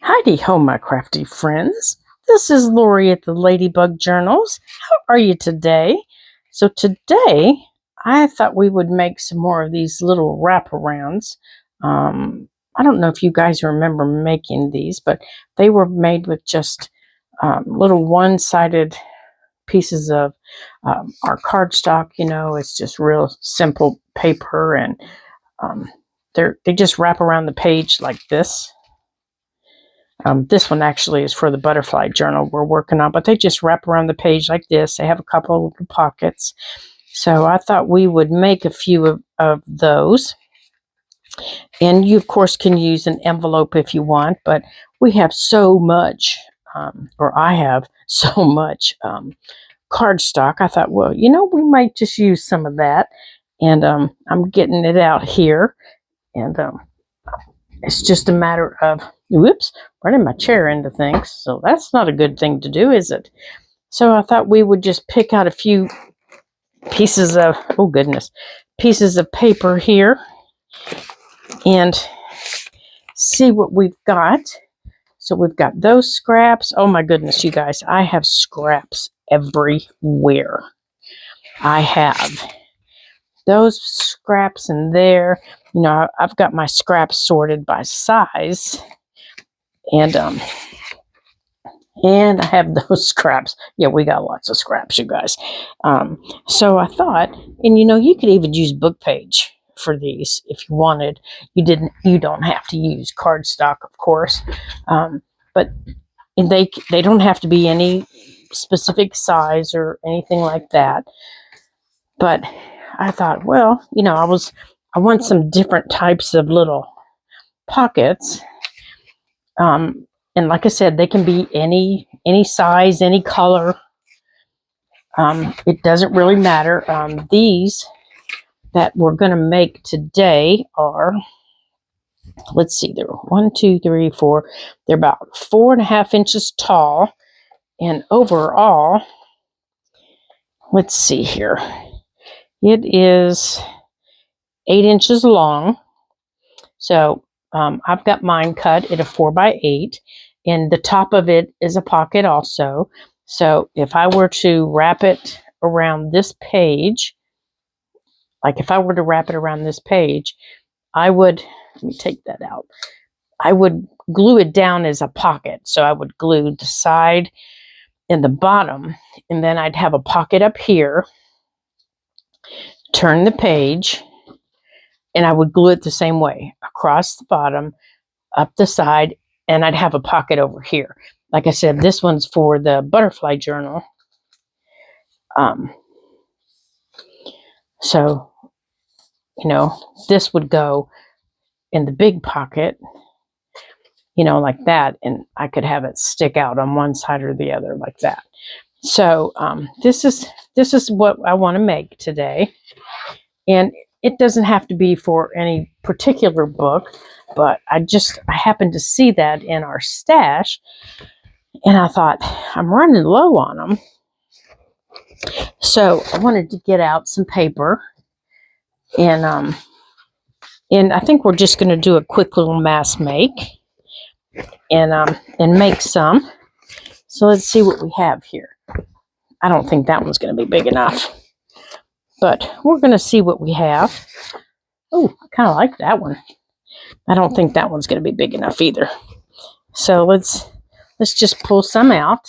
Heidi ho, my crafty friends. This is Lori at the Ladybug Journals. How are you today? So today, I thought we would make some more of these little wraparounds. I don't know if you guys remember making these, but they were made with just little one-sided pieces of our cardstock. It's just real simple paper, and they just wrap around the page like this. This one actually is for the butterfly journal we're working on, but they just wrap around the page like this. They have a couple of little pockets. So I thought we would make a few of those. And you, of course, can use an envelope if you want, but we have so much, or I have so much cardstock. I thought, well, we might just use some of that. And I'm getting it out here. And it's just a matter of, whoops, running my chair into things. So that's not a good thing to do, is it? So I thought we would just pick out a few pieces of, pieces of paper here and see what we've got. So we've got those scraps. Oh my goodness, you guys, I have scraps everywhere. I have those scraps in there. I've got my scraps sorted by size. And I have those scraps. Yeah, we got lots of scraps, you guys. So I thought, and you could even use book page for these if you wanted. You don't have to use cardstock, of course. But they don't have to be any specific size or anything like that. But I thought, well, I want some different types of little pockets. And like I said, they can be any size, any color. It doesn't really matter. These that we're going to make today are, let's see, they're 1, 2, 3, 4. They're about 4.5 inches tall. And overall, let's see here. It is 8 inches long. So I've got mine cut at a 4x8. And the top of it is a pocket also. So if I were to wrap it around this page, I would, let me take that out. I would glue it down as a pocket. So I would glue the side and the bottom, and then I'd have a pocket up here, turn the page, and I would glue it the same way, across the bottom, up the side, and I'd have a pocket over here. Like I said, this one's for the butterfly journal. So, this would go in the big pocket, like that, and I could have it stick out on one side or the other like that. So, this is what I want to make today. And it doesn't have to be for any particular book, but I happened to see that in our stash, and I thought, I'm running low on them. So I wanted to get out some paper, and I think we're just going to do a quick little mass make, and make some. So let's see what we have here. I don't think that one's going to be big enough, but we're going to see what we have. Oh, I kind of like that one. I don't think that one's going to be big enough either. So let's just pull some out.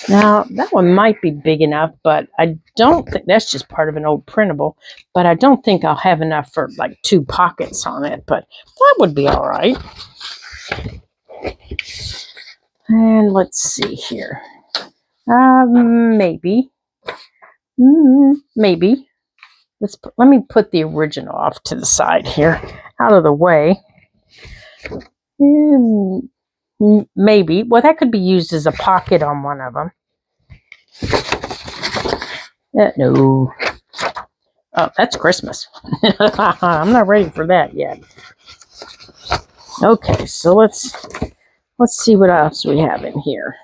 Now, that one might be big enough, but I don't think that's just part of an old printable, but I don't think I'll have enough for like 2 pockets on it, but that would be all right. And let's see here. Maybe. Maybe. Let me put the original off to the side here, out of the way. Maybe. Well, that could be used as a pocket on one of them. No. Oh, that's Christmas. I'm not ready for that yet. Okay, so let's see what else we have in here.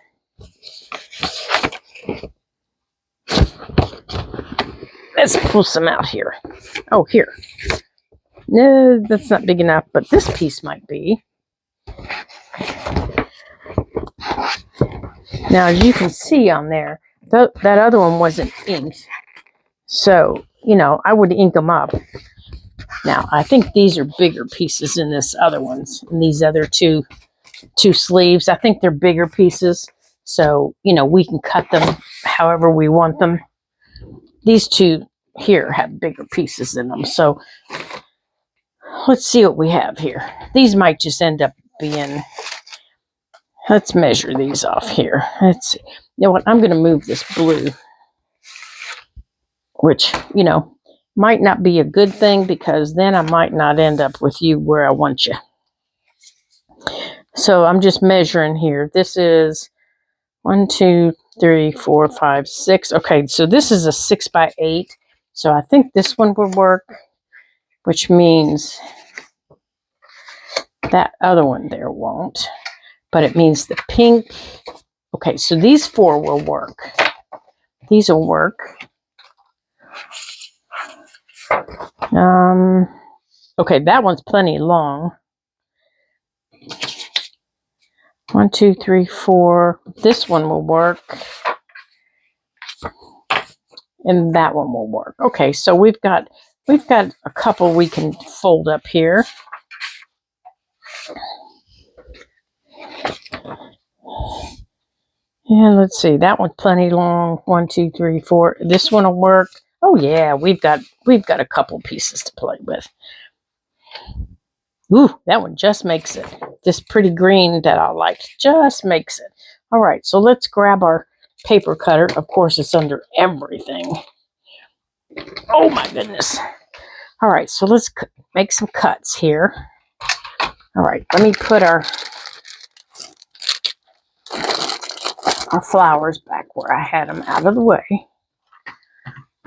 Let's pull some out here. Oh, here. No, that's not big enough, but this piece might be. Now, as you can see on there, that other one wasn't inked. So, you know, I would ink them up. Now, I think these are bigger pieces than this other ones. And these other two sleeves, I think they're bigger pieces. So, you know, we can cut them however we want them. These two here have bigger pieces in them. So, let's see what we have here. These might just end up being... Let's measure these off here. Let's see. You know what? I'm going to move this blue, which, you know, might not be a good thing because then I might not end up with you where I want you. So I'm just measuring here. This is 1, 2, 3, 4, 5, 6. Okay, so this is a 6 by 8. So I think this one will work, which means that other one there won't. But it means the pink. Okay, so these 4 will work. These will work. Okay, that one's plenty long. 1, 2, 3, 4. This one will work. And that one will work. Okay, so we've got a couple we can fold up here. And let's see, that one's plenty long. 1, 2, 3, 4. This one will work. Oh yeah, we've got a couple pieces to play with. Ooh, that one just makes it. This pretty green that I like just makes it. All right, so let's grab our paper cutter. Of course, it's under everything. Oh my goodness. All right, so let's make some cuts here. All right, let me put our flowers back where I had them out of the way.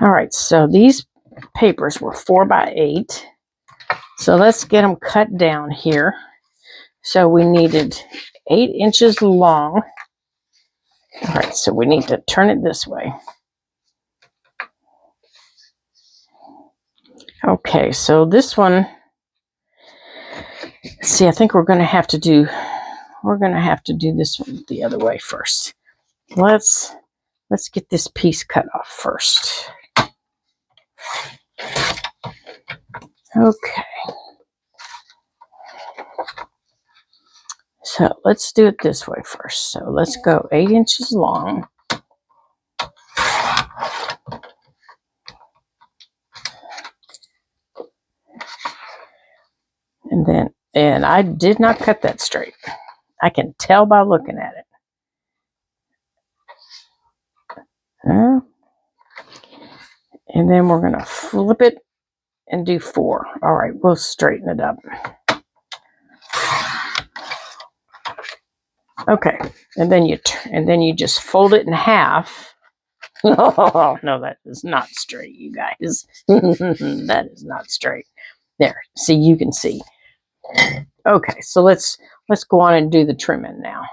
All right, so these papers were 4 by 8. So let's get them cut down here. So we needed 8 inches long. All right, so we need to turn it this way. Okay, so this one, see, I think we're going to have to do this one the other way first. Let's get this piece cut off first. Okay. So let's do it this way first. So let's go 8 inches long. And I did not cut that straight. I can tell by looking at it. And then we're going to flip it and do 4. All right, we'll straighten it up. Okay, and then you just fold it in half. Oh no, that is not straight, you guys. That is not straight. There, see, you can see. Okay, so let's go on and do the trimming now.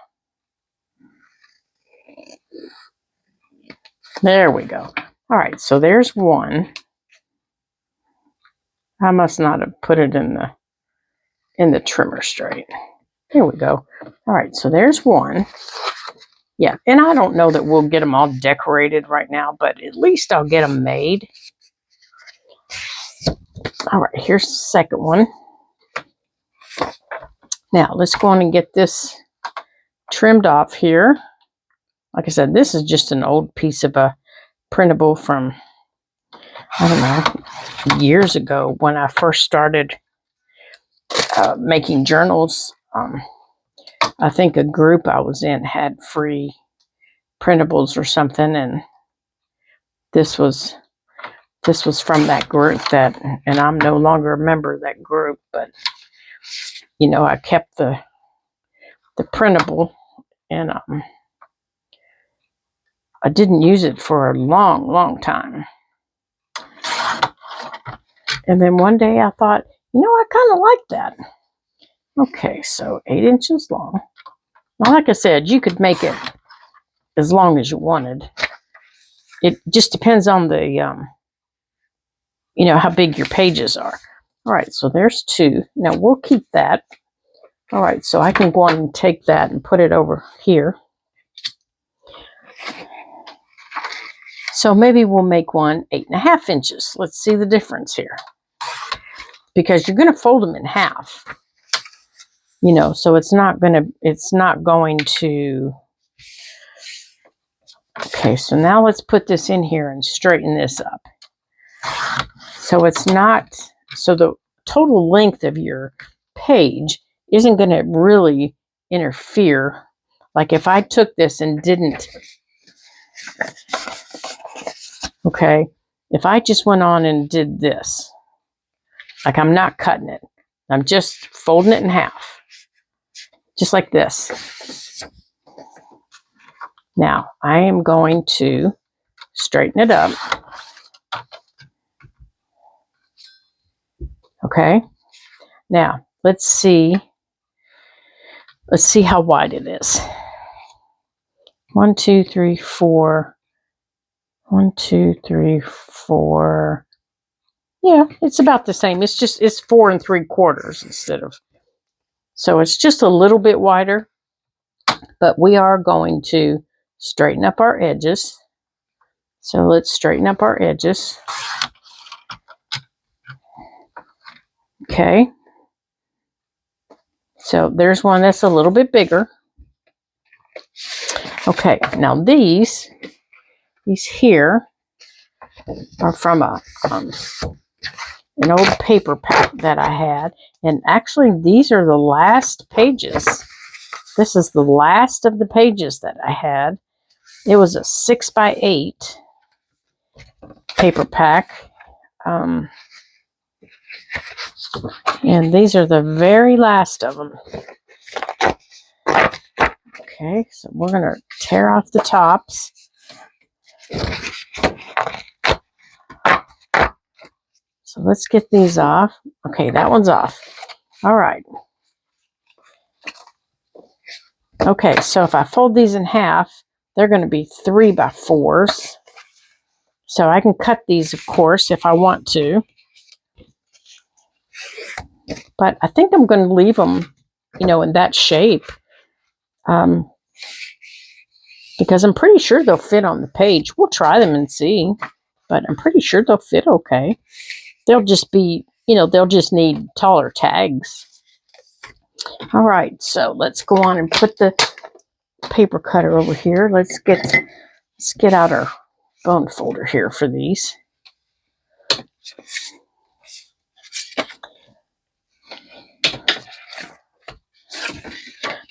There we go. All right, so there's one. I must not have put it in the trimmer straight. There we go. All right, so there's one. Yeah, and I don't know that we'll get them all decorated right now, but at least I'll get them made. All right, here's the second one. Now, let's go on and get this trimmed off here. Like I said, this is just an old piece of a printable from, I don't know, years ago when I first started making journals. I think a group I was in had free printables or something, and this was from that group and I'm no longer a member of that group, but you know, I kept the printable, and I didn't use it for a long time. And then one day I thought, you know, I kind of like that. Okay, so 8 inches long. Now, like I said, you could make it as long as you wanted. It just depends on the, you know, how big your pages are. All right, so there's 2. Now, we'll keep that. All right, so I can go on and take that and put it over here. So maybe we'll make one 8.5 inches. Let's see the difference here. Because you're going to fold them in half. You know, so it's not going to. Okay, so now let's put this in here and straighten this up. So it's not, so the total length of your page isn't going to really interfere. Like if I took this and didn't, okay, if I just went on and did this, like I'm not cutting it, I'm just folding it in half, just like this. Now I am going to straighten it up. Okay, now let's see how wide it is. 1, 2, 3, 4. 1, 2, 3, 4. Yeah, it's about the same. It's 4 3/4 instead of. So it's just a little bit wider, but we are going to straighten up our edges. So let's straighten up our edges. Okay. So there's one that's a little bit bigger. Okay, now these here are from an old paper pack that I had. And actually, these are the last pages. This is the last of the pages that I had. It was a 6x8 paper pack. And these are the very last of them. Okay, so we're going to tear off the tops. So let's get these off. Okay, that one's off. All right. Okay, so if I fold these in half, they're going to be 3x4s. So I can cut these, of course, if I want to. But I think I'm going to leave them, you know, in that shape. Because I'm pretty sure they'll fit on the page. We'll try them and see. But I'm pretty sure they'll fit okay. They'll just be, you know, they'll just need taller tags. All right, so let's go on and put the paper cutter over here. Let's get out our bone folder here for these.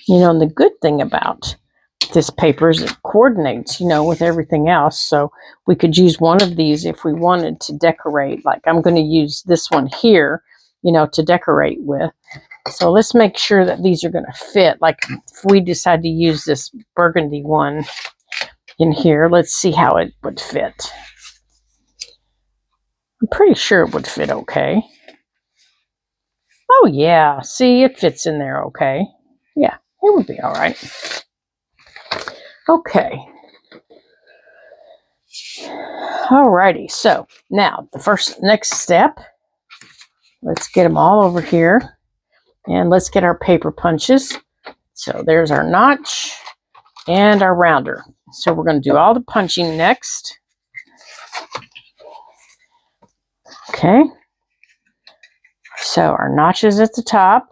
You know, and the good thing about this paper is it coordinates, you know, with everything else. So we could use one of these if we wanted to decorate. Like I'm going to use this one here, you know, to decorate with. So let's make sure that these are going to fit. Like if we decide to use this burgundy one in here, let's see how it would fit. I'm pretty sure it would fit okay. Oh yeah, see, it fits in there okay. Yeah, it would be all right. Okay. Alrighty, so now the next step, let's get them all over here and let's get our paper punches. So there's our notch and our rounder. So we're going to do all the punching next. Okay. So our notches at the top.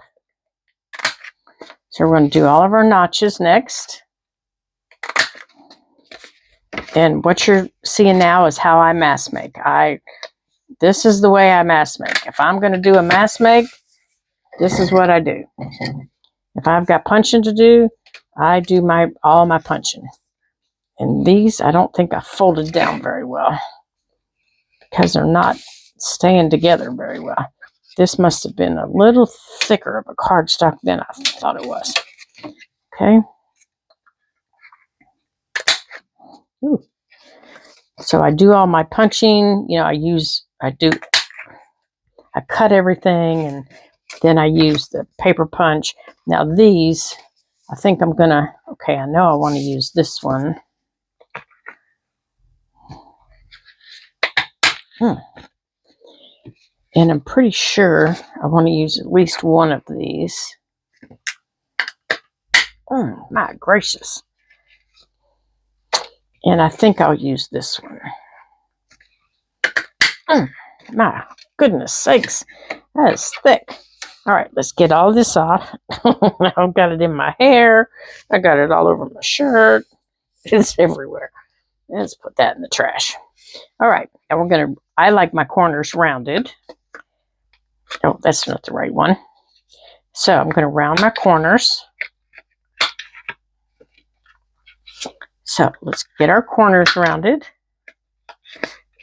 So we're going to do all of our notches next. And what you're seeing now is how I mask make. This is the way I mask make. If I'm going to do a mask make, this is what I do. If I've got punching to do, I do all my punching. And these, I don't think I folded down very well because they're not staying together very well. This must have been a little thicker of a cardstock than I thought it was. Okay. Ooh. So I do all my punching, you know, I cut everything and then I use the paper punch. Now these, I think I'm gonna, okay, I know I want to use this one. And I'm pretty sure I want to use at least one of these. My gracious. And I think I'll use this one. My goodness sakes, that is thick. All right, let's get all this off. I've got it in my hair. I got it all over my shirt. It's everywhere. Let's put that in the trash. All right, and I like my corners rounded. Oh, that's not the right one. So I'm going to round my corners. So let's get our corners rounded.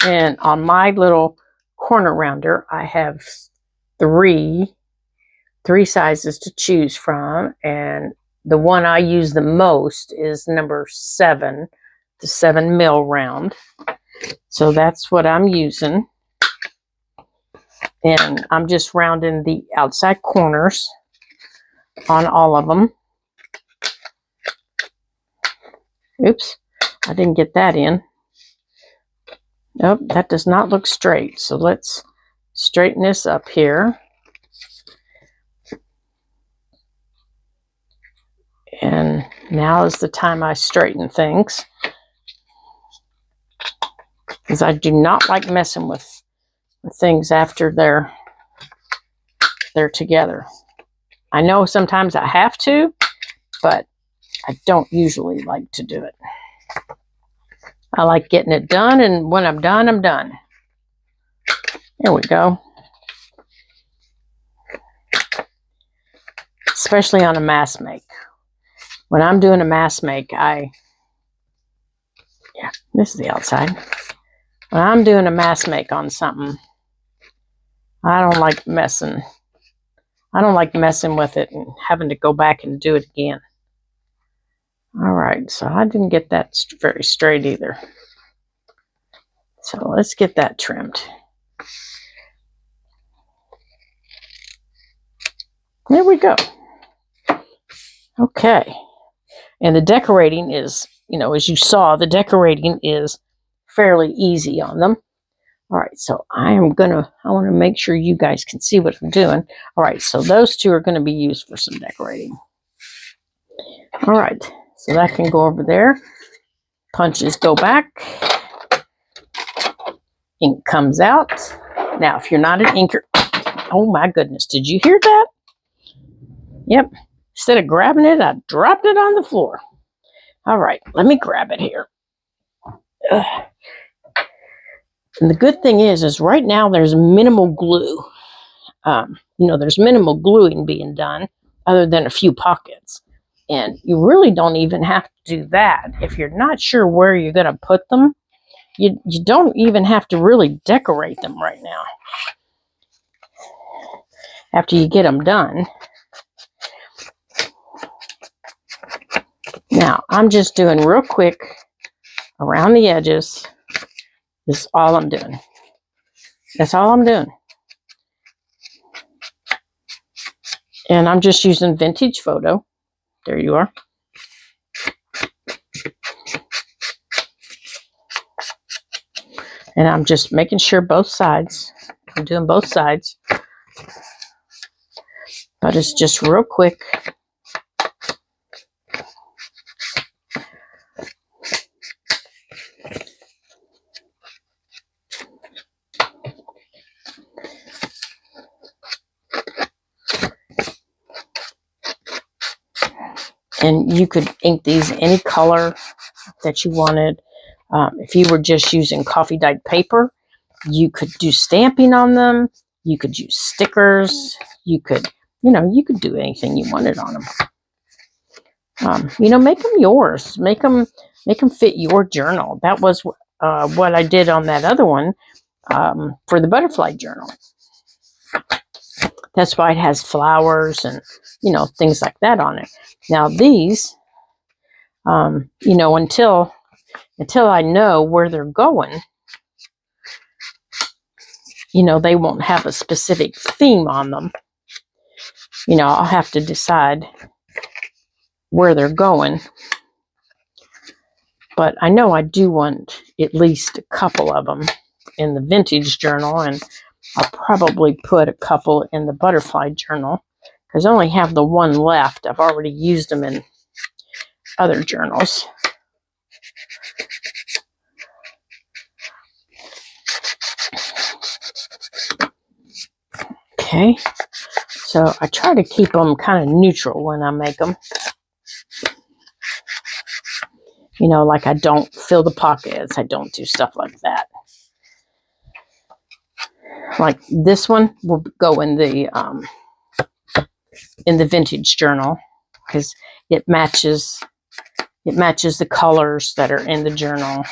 And on my little corner rounder, I have three sizes to choose from. And the one I use the most is number 7, the 7 mil round. So that's what I'm using. And I'm just rounding the outside corners on all of them. Oops, I didn't get that in. Nope, that does not look straight. So let's straighten this up here. And now is the time I straighten things, because I do not like messing with things after they're together. I know sometimes I have to, but I don't usually like to do it. I like getting it done, and when I'm done, I'm done. There we go. Especially on a mask make. When I'm doing a mask make, this is the outside. When I'm doing a mask make on something, I don't like messing. I don't like messing with it and having to go back and do it again. All right, so I didn't get that very straight either. So let's get that trimmed. There we go. Okay. And the decorating is, as you saw, the decorating is fairly easy on them. All right, so I want to make sure you guys can see what I'm doing. All right, so those two are going to be used for some decorating. All right, so that can go over there. Punches go back. Ink comes out. Now, if you're not an inker, oh my goodness, did you hear that? Yep, instead of grabbing it, I dropped it on the floor. All right, let me grab it here. Ugh. And the good thing is right now there's minimal glue. There's minimal gluing being done other than a few pockets. And you really don't even have to do that. If you're not sure where you're going to put them, you don't even have to really decorate them right now. After you get them done. Now, I'm just doing real quick around the edges. This is all I'm doing. That's all I'm doing. And I'm just using Vintage Photo. There you are. And I'm just making sure both sides. I'm doing both sides. But it's just real quick. And you could ink these any color that you wanted. If you were just using coffee dyed paper, you could do stamping on them. You could use stickers. You could do anything you wanted on them. Make them yours. Make them fit your journal. That was what I did on that other one for the butterfly journal. That's why it has flowers and things like that on it. Now these, until I know where they're going, they won't have a specific theme on them. I'll have to decide where they're going. But I know I do want at least a couple of them in the vintage journal, and I'll probably put a couple in the butterfly journal because I only have the one left. I've already used them in other journals. Okay, so I try to keep them kind of neutral when I make them. You know, like I don't fill the pockets. I don't do stuff like that. Like this one will go in the vintage journal because it matches the colors that are in the journal.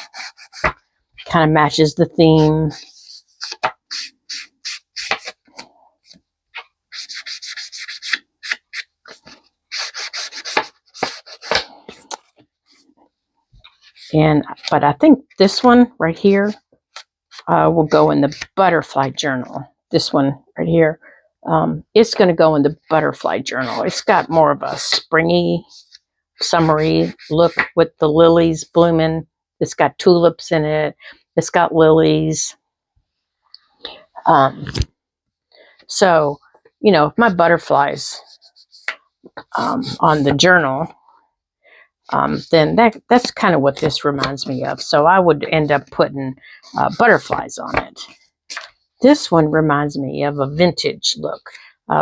Kind of matches the theme. But I think this one right here will go in the butterfly journal. This one right here, it's going to go in the butterfly journal. It's got more of a springy, summery look with the lilies blooming. It's got tulips in it. It's got lilies. So, you know, if my butterflies on the journal, then that's kind of what this reminds me of. So I would end up putting butterflies on it. This one reminds me of a vintage look.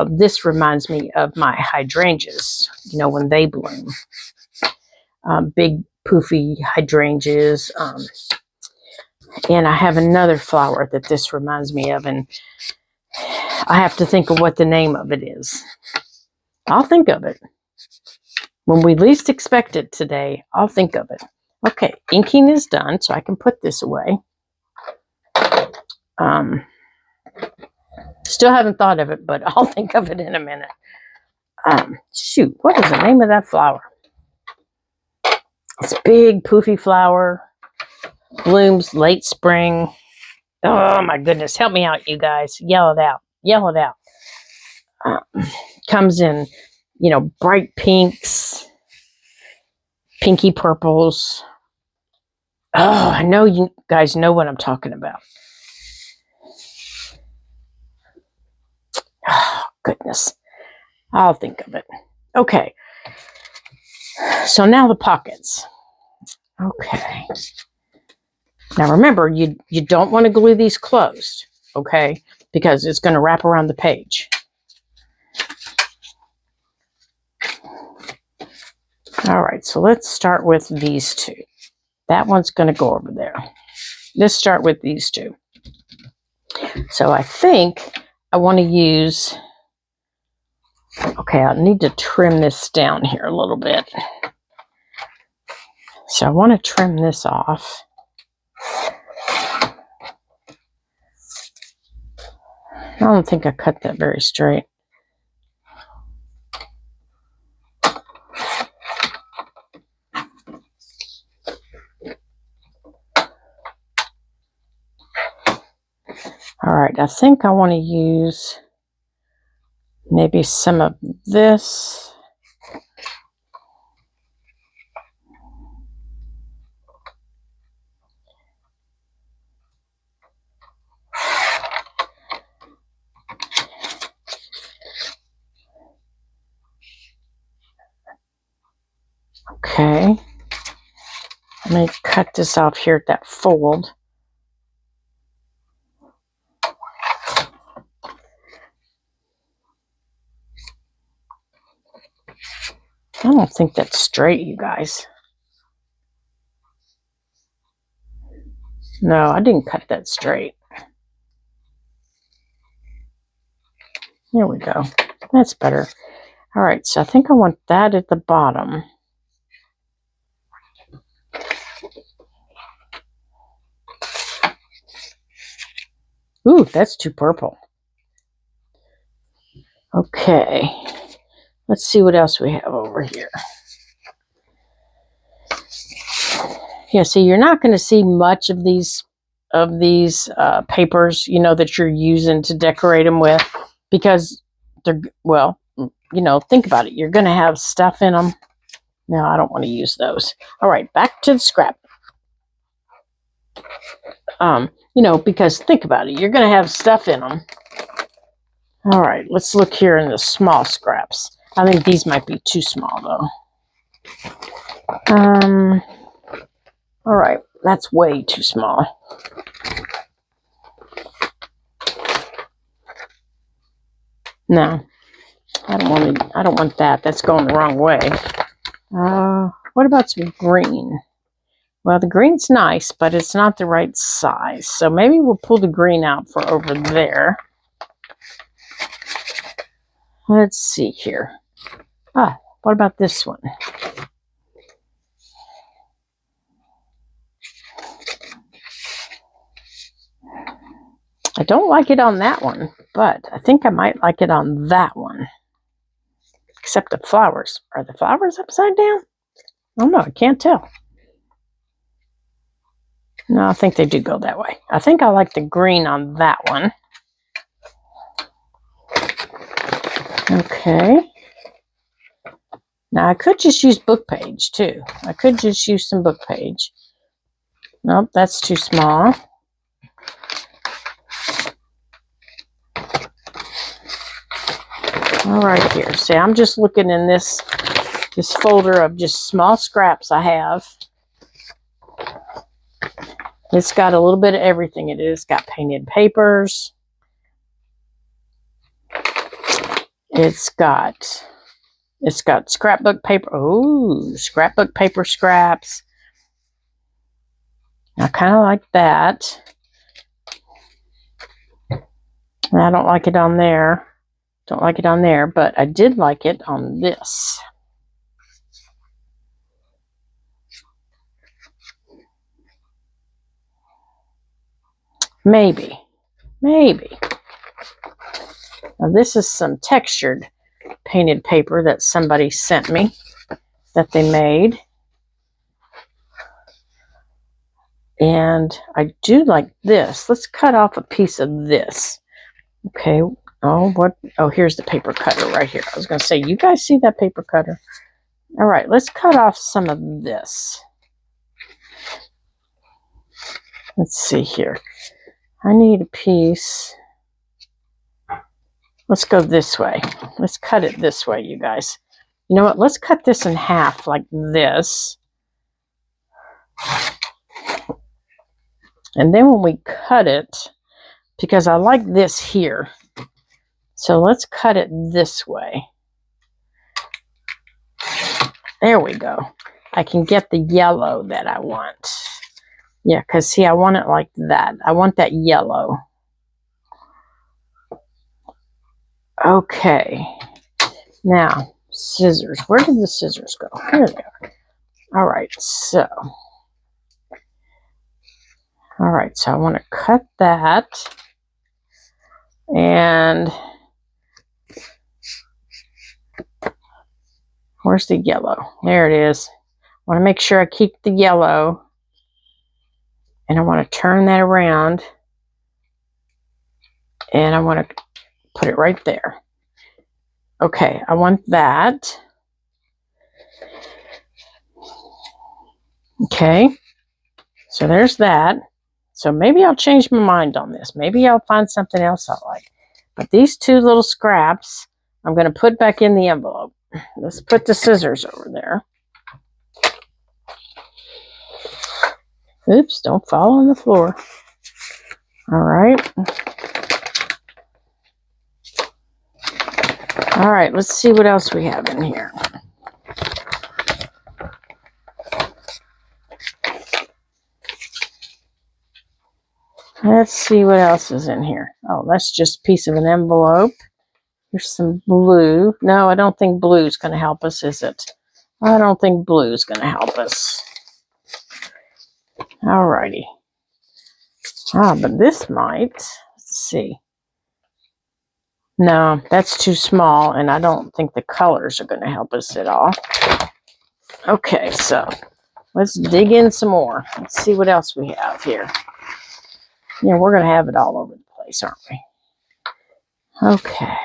This reminds me of my hydrangeas, you know, when they bloom. Big poofy hydrangeas. And I have another flower that this reminds me of, and I have to think of what the name of it is. I'll think of it. When we least expect it today, I'll think of it. Okay, inking is done, so I can put this away. Still haven't thought of it, but I'll think of it in a minute. Shoot, what is the name of that flower? It's a big, poofy flower. Blooms late spring. Oh, my goodness. Help me out, you guys. Yell it out. Yell it out. Comes in, you know, bright pinks, pinky purples. Oh, I know you guys know what I'm talking about. Oh, goodness. I'll think of it. Okay. So now the pockets. Okay. Now remember, you don't want to glue these closed, okay? Because it's going to wrap around the page. All right, so let's start with these two. That one's going to go over there. Let's start with these two. So I think I want to use... Okay, I need to trim this down here a little bit. So I want to trim this off. I don't think I cut that very straight. All right, I think I want to use maybe some of this. Okay, let me cut this off here at that fold. I don't think that's straight, you guys. No, I didn't cut that straight. There we go. That's better. All right, so I think I want that at the bottom. Ooh, that's too purple. Okay, let's see what else we have over here. Yeah, see, you're not going to see much of these papers, you know, that you're using to decorate them with, because they're, well, you know, think about it. You're going to have stuff in them. No, I don't want to use those. All right, back to the scrap. You know, because think about it. You're going to have stuff in them. All right, let's look here in the small scraps. I think these might be too small, though. All right, that's way too small. No, I don't want that. That's going the wrong way. What about some green? Well, the green's nice, but it's not the right size. So maybe we'll pull the green out for over there. Let's see here. What about this one? I don't like it on that one, but I think I might like it on that one. Except the flowers. Are the flowers upside down? Oh no, I can't tell. No, I think they do go that way. I think I like the green on that one. Okay. Now I could just use book page too. I could just use some book page. Nope, that's too small. All right here. See, I'm just looking in this folder of just small scraps I have. It's got a little bit of everything. It's got painted papers. It's got scrapbook paper. Oh, scrapbook paper scraps. I kind of like that. And I don't like it on there. Don't like it on there, but I did like it on this. Maybe. Now this is some textured painted paper that somebody sent me that they made. And I do like this. Let's cut off a piece of this. Okay. Oh, here's the paper cutter right here. I was going to say, you guys see that paper cutter? All right, let's cut off some of this. Let's see here. I need a piece. Let's go this way. Let's cut it this way, you guys. You know what? Let's cut this in half like this. And then when we cut it, because I like this here, so let's cut it this way. There we go. I can get the yellow that I want. Yeah, because see, I want it like that. I want that yellow. Okay. Now, scissors. Where did the scissors go? Here they are. All right, so. All right, so I want to cut that. And where's the yellow? There it is. I want to make sure I keep the yellow. And I want to turn that around. And I want to put it right there. Okay, I want that. Okay, so there's that. So maybe I'll change my mind on this. Maybe I'll find something else I like. But these two little scraps, I'm going to put back in the envelope. Let's put the scissors over there. Oops, don't fall on the floor. All right. All right, let's see what else we have in here. Let's see what else is in here. Oh, that's just a piece of an envelope. Here's some blue. No, I don't think blue's going to help us, is it? I don't think blue's going to help us. All righty. But this might. Let's see. No, that's too small, and I don't think the colors are going to help us at all. Okay, so let's dig in some more. Let's see what else we have here. Yeah, we're going to have it all over the place, aren't we? Okay.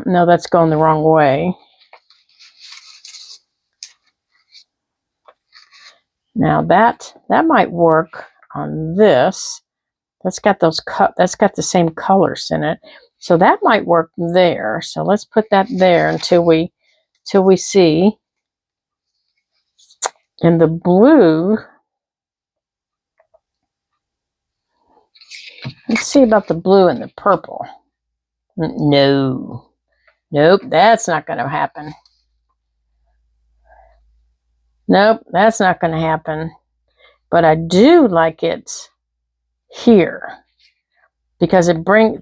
No, that's going the wrong way. Now that might work on this. That's got the same colors in it. So that might work there. So let's put that there until we see. And the blue, let's see about the blue and the purple. No. Nope, that's not going to happen. Nope, that's not going to happen. But I do like it here because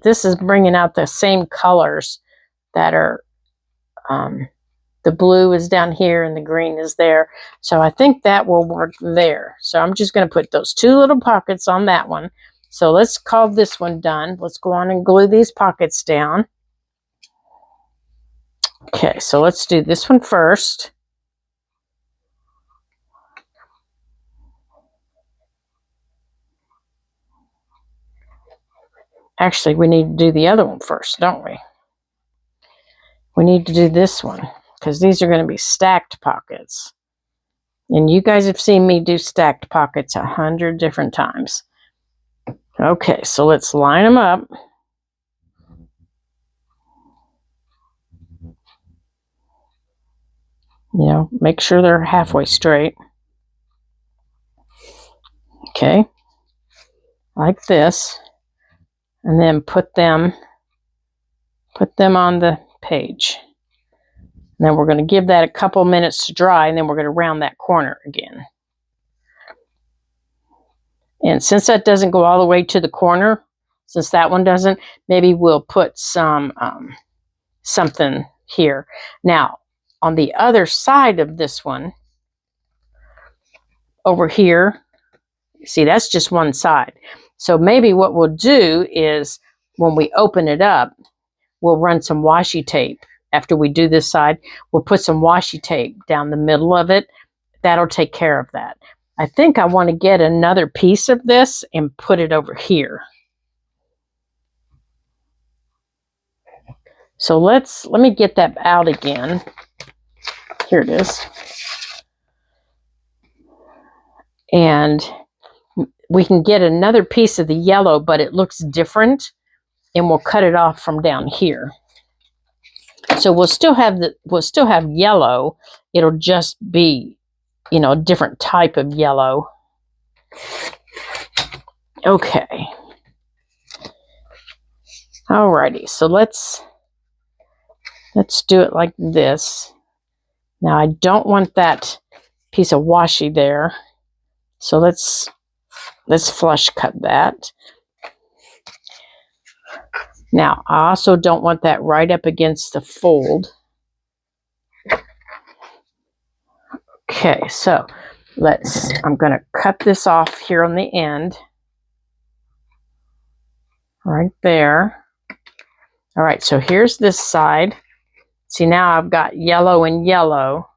this is bringing out the same colors that are, the blue is down here and the green is there. So I think that will work there. So I'm just going to put those two little pockets on that one. So let's call this one done. Let's go on and glue these pockets down. Okay, so let's do this one first. Actually, we need to do the other one first, don't we? We need to do this one because these are going to be stacked pockets. And you guys have seen me do stacked pockets 100 different times. Okay, so let's line them up. You know, make sure they're halfway straight. Okay, like this. And then put them on the page. And then we're going to give that a couple minutes to dry, and then we're going to round that corner again. And since that doesn't go all the way to the corner, since that one doesn't, maybe we'll put some something here. Now, on the other side of this one, over here, see, that's just one side. So maybe what we'll do is when we open it up, we'll run some washi tape. After we do this side, we'll put some washi tape down the middle of it. That'll take care of that. I think I want to get another piece of this and put it over here. So let me get that out again. Here it is. And we can get another piece of the yellow, but it looks different, and we'll cut it off from down here. So we'll still have yellow. It'll just be, you know, a different type of yellow. Okay. Alrighty, so let's do it like this. Now I don't want that piece of washi there. So let's flush cut that. Now, I also don't want that right up against the fold. Okay, so I'm going to cut this off here on the end. Right there. All right, so here's this side. See, now I've got yellow and yellow.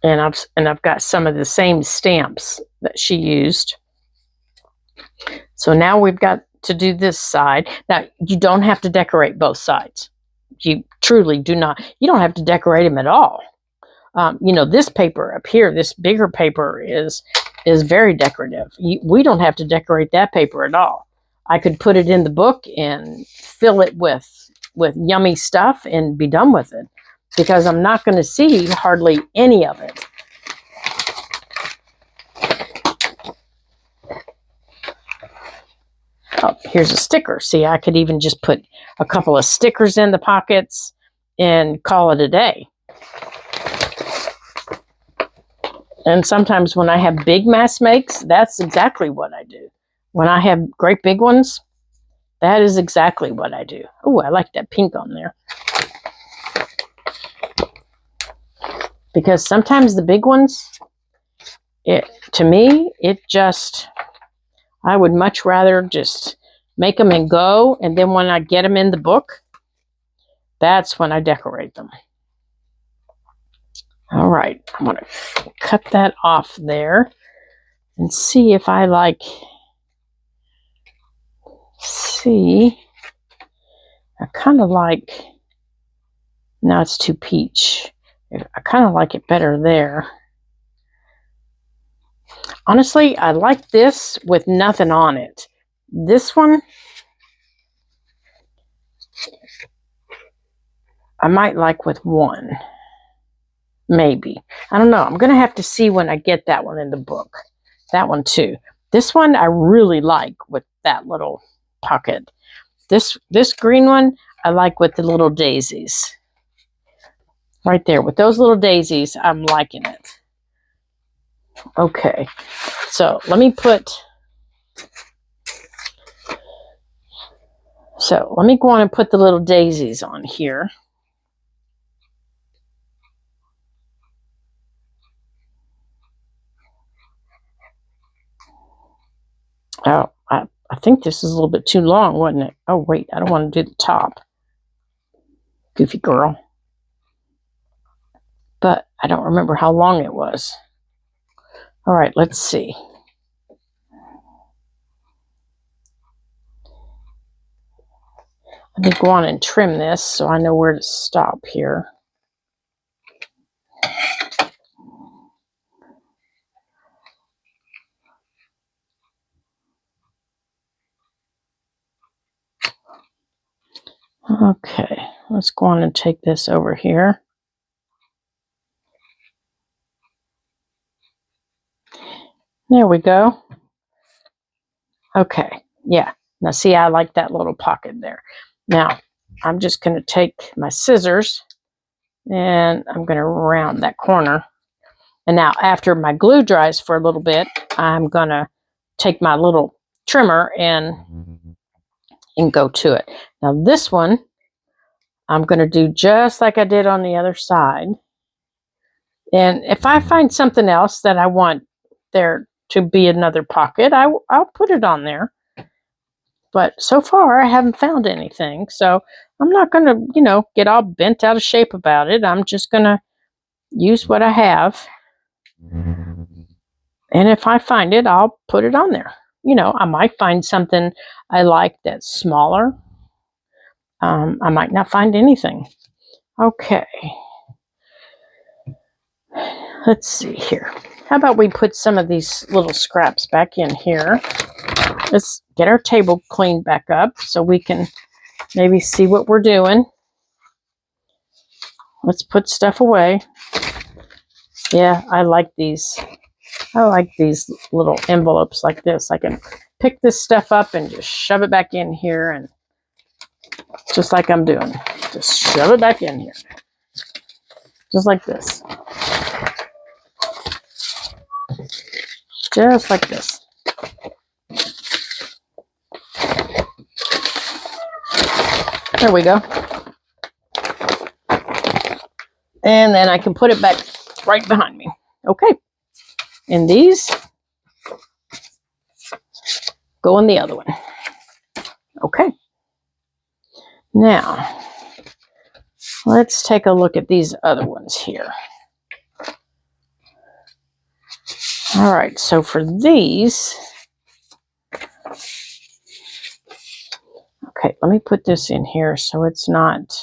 And I've got some of the same stamps that she used. So now we've got to do this side. Now, you don't have to decorate both sides. You truly do not. You don't have to decorate them at all. You know, this paper up here, this bigger paper is very decorative. We don't have to decorate that paper at all. I could put it in the book and fill it with yummy stuff and be done with it, because I'm not going to see hardly any of it. Oh, here's a sticker. See, I could even just put a couple of stickers in the pockets and call it a day. And sometimes when I have big mass makes, that's exactly what I do. When I have great big ones, that is exactly what I do. Oh, I like that pink on there. Because sometimes the big ones, to me, I would much rather just make them and go. And then when I get them in the book, that's when I decorate them. All right, I'm going to cut that off there and see if I like, I kind of like, now it's too peach. I kind of like it better there. Honestly, I like this with nothing on it. This one, I might like with one. Maybe. I don't know. I'm going to have to see when I get that one in the book. That one too. This one I really like with that little pocket. This green one, I like with the little daisies. Right there, with those little daisies, I'm liking it. Okay, so let me go on and put the little daisies on here. Oh, I think this is a little bit too long, wasn't it? Oh, wait, I don't want to do the top. Goofy girl. But I don't remember how long it was. All right, let's see. Let me go on and trim this so I know where to stop here. Okay, let's go on and take this over here. There we go. Okay, yeah. Now see, I like that little pocket there. Now, I'm just going to take my scissors and I'm going to round that corner. And now after my glue dries for a little bit, I'm going to take my little trimmer and go to it. Now this one, I'm going to do just like I did on the other side. And if I find something else that I want there to be another pocket, I'll put it on there. But so far, I haven't found anything. So I'm not going to, get all bent out of shape about it. I'm just going to use what I have. And if I find it, I'll put it on there. I might find something I like that's smaller. I might not find anything. Okay. Let's see here. How about we put some of these little scraps back in here? Let's get our table cleaned back up so we can maybe see what we're doing. Let's put stuff away. Yeah, I like these. I like these little envelopes like this. I can pick this stuff up and just shove it back in here, and just like I'm doing. Just shove it back in here. Just like this. Just like this. There we go. And then I can put it back right behind me. Okay. And these go in the other one. Okay. Now, let's take a look at these other ones here. All right, so for these, okay, let me put this in here so it's not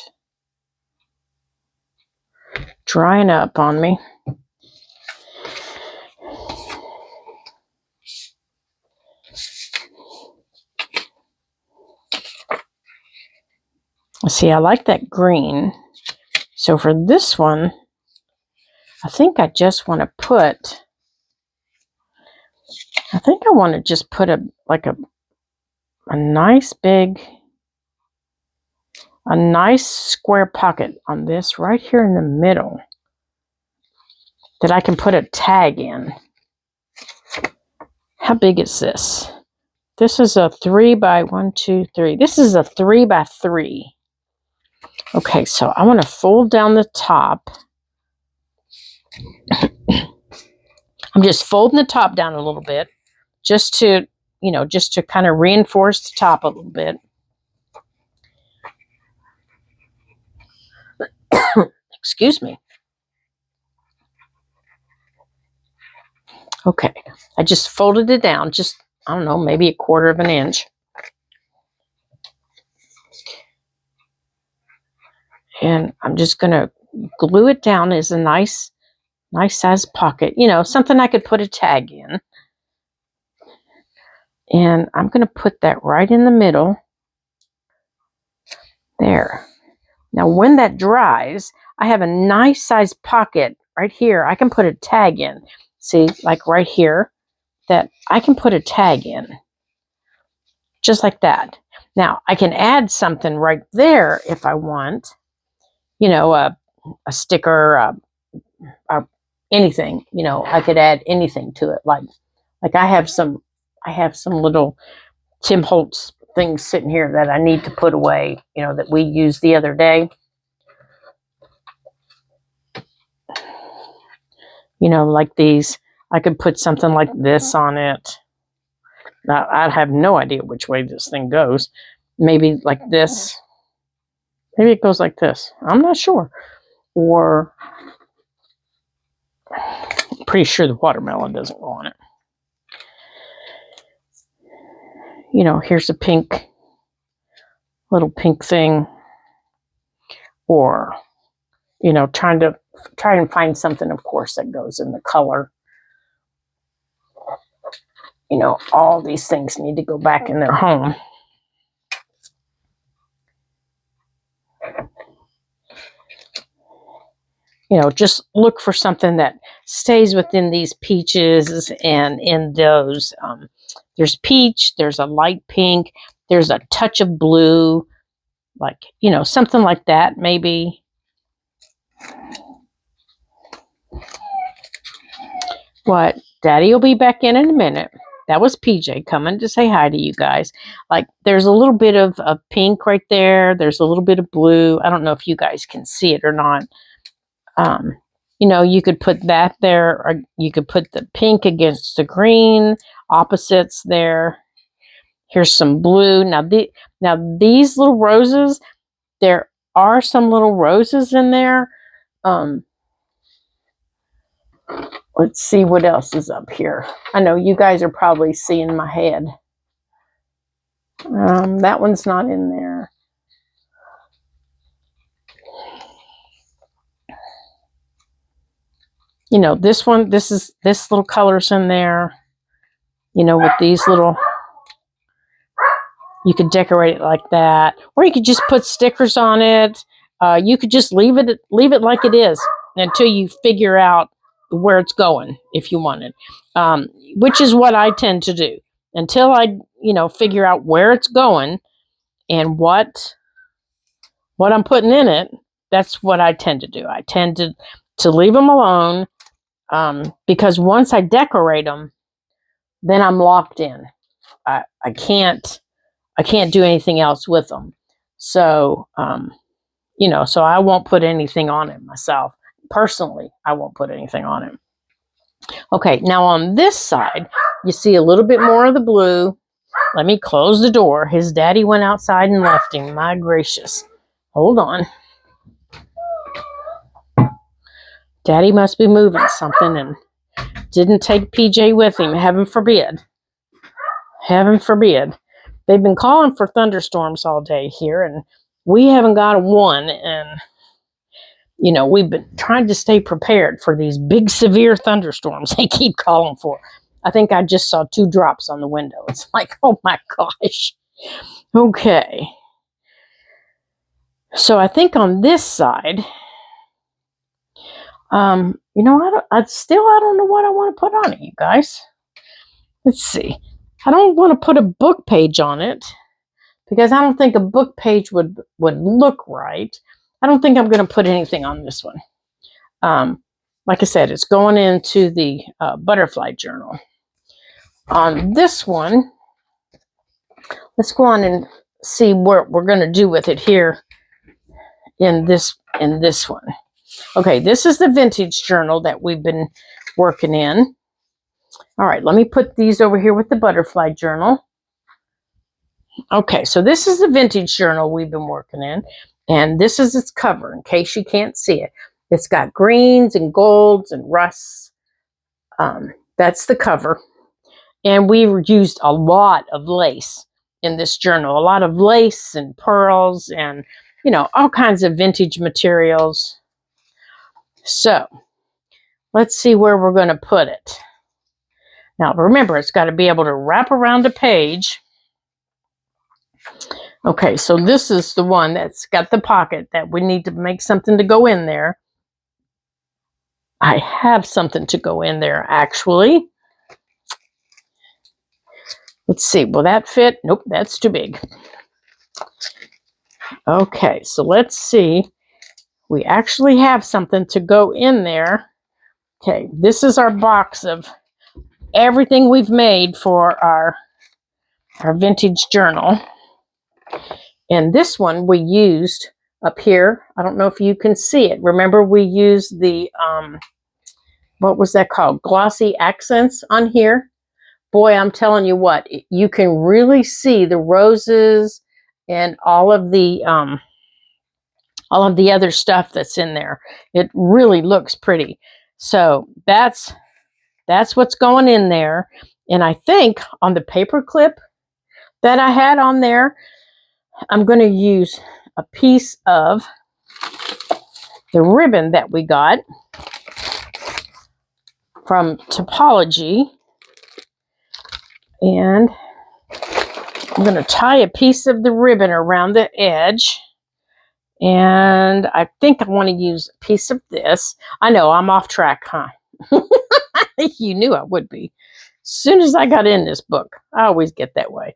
drying up on me. See, I like that green. So for this one, I think I just want to put, I want to just put a nice big, a nice square pocket on this right here in the middle that I can put a tag in. How big is this? This is a 3 by 1, 2, 3. This is a 3 by 3. Okay, so I want to fold down the top. I'm just folding the top down a little bit just to, just to kind of reinforce the top a little bit. Excuse me. Okay, I just folded it down, just, I don't know, maybe 1/4 of an inch. And I'm just going to glue it down as a nice size pocket, something I could put a tag in. And I'm going to put that right in the middle. There. Now, when that dries, I have a nice size pocket right here. I can put a tag in. See, like right here, that I can put a tag in. Just like that. Now, I can add something right there if I want. You know, a sticker, anything. You know, I could add anything to it. Like I have some little Tim Holtz things sitting here that I need to put away. You know, that we used the other day. You know, like these. I could put something like this on it. Now, I have no idea which way this thing goes. Maybe like this. Maybe it goes like this. I'm not sure. Or, I'm pretty sure the watermelon doesn't go on it. You know, here's a little pink thing. Or, you know, try and find something, of course, that goes in the color. You know, all these things need to go back in their home. You know, just look for something that stays within these peaches and in those. There's peach, there's a light pink, there's a touch of blue, like, you know, something like that, maybe. What? Daddy will be back in a minute. That was PJ coming to say hi to you guys. Like, there's a little bit of pink right there. There's a little bit of blue. I don't know if you guys can see it or not. You know, you could put that there, or you could put the pink against the green, opposites there. Here's some blue. Now these little roses, there are some little roses in there. Let's see what else is up here. I know you guys are probably seeing my head. That one's not in there. You know, this one, this little color's in there. You know, with these little, you could decorate it like that, or you could just put stickers on it. You could just leave it like it is until you figure out where it's going, if you want it, which is what I tend to do until I, you know, figure out where it's going and what I'm putting in it. That's what I tend to do. I tend to leave them alone, because once I decorate them, then I'm locked in. I can't do anything else with them. So, you know, so I won't put anything on it myself. Personally, I won't put anything on it. Okay, now on this side, you see a little bit more of the blue. Let me close the door. His daddy went outside and left him. My gracious. Hold on. Daddy must be moving something and didn't take PJ with him. Heaven forbid. Heaven forbid. They've been calling for thunderstorms all day here, and we haven't got one. And, you know, we've been trying to stay prepared for these big, severe thunderstorms they keep calling for. I think I just saw 2 drops on the window. It's like, oh my gosh. Okay. So I think on this side, you know, I don't know what I want to put on it, you guys. Let's see. I don't want to put a book page on it because I don't think a book page would look right. I don't think I'm going to put anything on this one. Like I said, it's going into the butterfly journal. On this one, let's go on and see what we're going to do with it here in this one. Okay, this is the vintage journal that we've been working in. All right, let me put these over here with the butterfly journal. Okay, so this is the vintage journal we've been working in, and this is its cover in case you can't see it. It's got greens and golds and rusts. That's the cover. And we used a lot of lace in this journal, a lot of lace and pearls and, you know, all kinds of vintage materials. So let's see where we're going to put it. Now, remember, it's got to be able to wrap around a page. Okay, so this is the one that's got the pocket that we need to make something to go in there. I have something to go in there, actually. Let's see, will that fit? Nope, that's too big. Okay, so let's see. We actually have something to go in there. Okay, this is our box of everything we've made for our vintage journal. And this one we used up here. I don't know if you can see it. Remember we used the, what was that called? Glossy accents on here. Boy, I'm telling you what, you can really see the roses and all of the other stuff that's in there. It really looks pretty. So that's what's going in there. And I think on the paper clip that I had on there, I'm going to use a piece of the ribbon that we got from Topology. And I'm going to tie a piece of the ribbon around the edge. And I think I want to use a piece of this. I know I'm off track, huh? You knew I would be. As soon as I got in this book, I always get that way.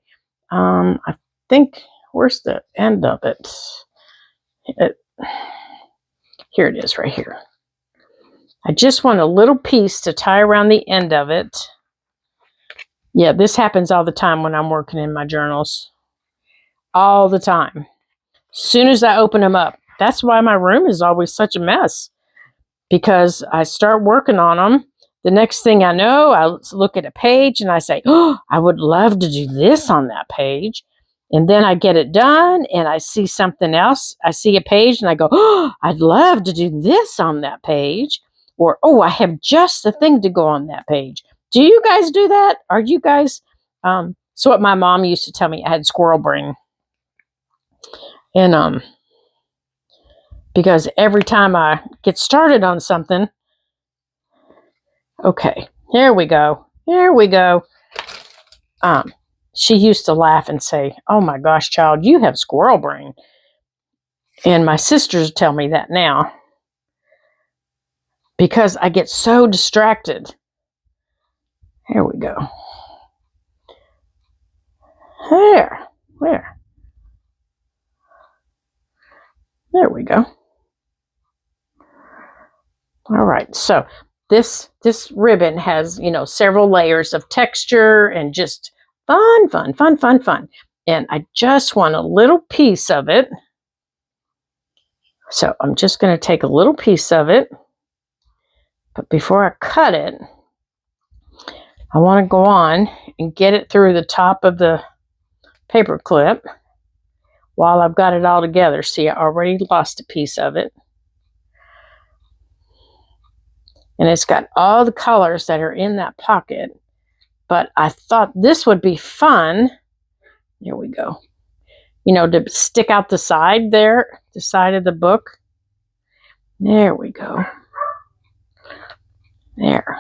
I think, where's the end of it? Here it is right here. I just want a little piece to tie around the end of it. Yeah, this happens all the time when I'm working in my journals. All the time. As soon as I open them up. That's why my room is always such a mess. Because I start working on them. The next thing I know, I look at a page and I say, oh, I would love to do this on that page. And then I get it done and I see something else. I see a page and I go, oh, I'd love to do this on that page. Or, oh, I have just the thing to go on that page. Do you guys do that? Are you guys? So what my mom used to tell me, I had squirrel brain. And because every time I get started on something, okay, here we go. Here we go. She used to laugh and say, oh my gosh, child, you have squirrel brain. And my sisters tell me that now because I get so distracted. Here we go. There we go. All right, so this ribbon has, several layers of texture and just fun. And I just want a little piece of it. So I'm just going to take a little piece of it. But before I cut it, I want to go on and get it through the top of the paper clip while I've got it all together. See, I already lost a piece of it. And it's got all the colors that are in that pocket. But I thought this would be fun. Here we go. To stick out the side there, the side of the book. There we go. There.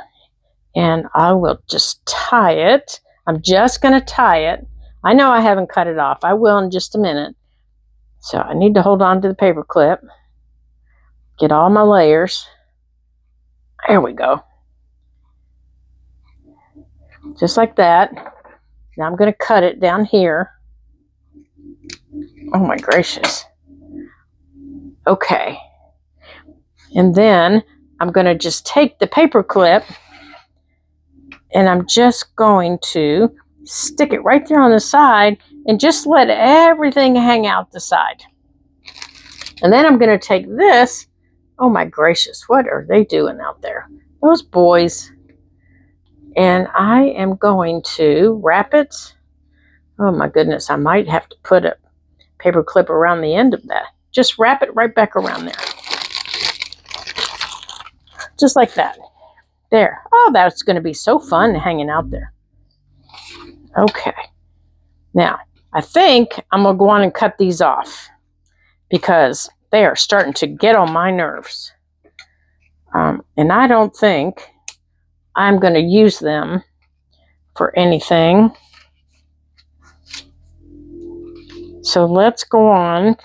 And I will just tie it. I'm just going to tie it. I know I haven't cut it off. I will in just a minute. So I need to hold on to the paper clip. Get all my layers. There we go. Just like that. Now I'm going to cut it down here. Oh my gracious. Okay. And then I'm going to just take the paper clip and I'm just going to stick it right there on the side and just let everything hang out the side. And then I'm going to take this. Oh my gracious, what are they doing out there? Those boys. And I am going to wrap it. Oh my goodness, I might have to put a paper clip around the end of that. Just wrap it right back around there. Just like that. There. Oh, that's going to be so fun hanging out there. Okay. Now, I think I'm going to go on and cut these off because they are starting to get on my nerves. And I don't think I'm going to use them for anything. So let's go on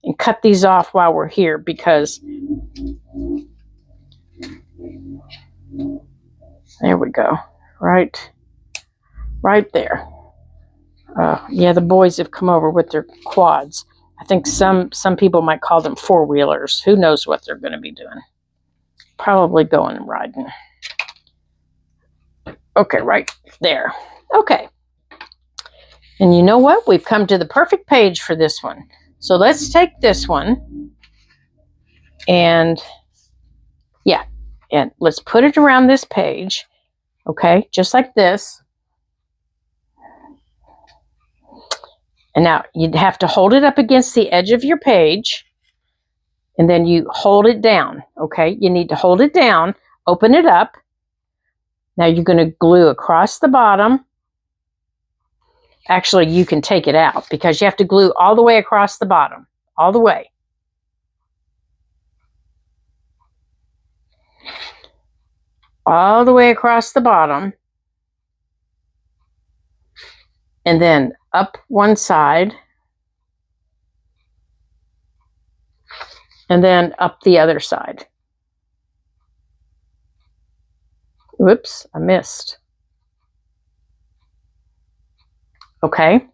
and cut these off while we're here because there we go. Right there. Yeah, the boys have come over with their quads. I think some people might call them four-wheelers. Who knows what they're going to be doing? Probably going and riding. Okay, right there. Okay. And you know what? We've come to the perfect page for this one. So let's take this one and and let's put it around this page. Okay, just like this. And now you'd have to hold it up against the edge of your page, and then you hold it down. Okay, you need to hold it down, open it up. Now you're going to glue across the bottom. Actually, you can take it out because you have to glue all the way across the bottom, all the way. All the way across the bottom. And then up one side. And then up the other side. Whoops, I missed. Okay.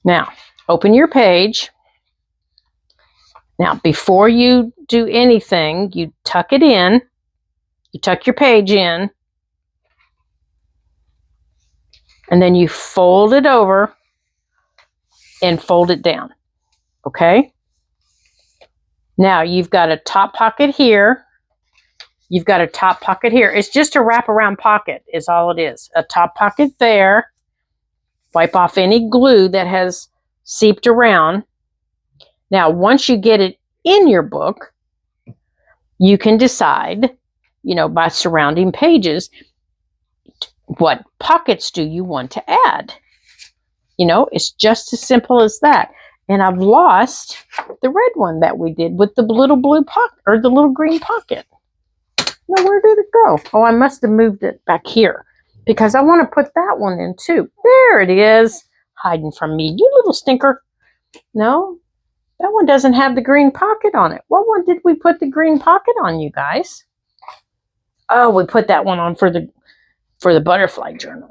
Now, open your page. Now, before you do anything, you tuck it in. You tuck your page in. And then you fold it over and fold it down. Okay? Now, you've got a top pocket here. You've got a top pocket here. It's just a wraparound pocket is all it is. A top pocket there. Wipe off any glue that has seeped around. Now, once you get it in your book, you can decide, by surrounding pages, what pockets do you want to add? It's just as simple as that. And I've lost the red one that we did with the little blue pocket or the little green pocket. Now, where did it go? Oh, I must have moved it back here because I want to put that one in too. There it is, hiding from me, you little stinker. No, that one doesn't have the green pocket on it. What one did we put the green pocket on, you guys? Oh, we put that one on for the butterfly journal.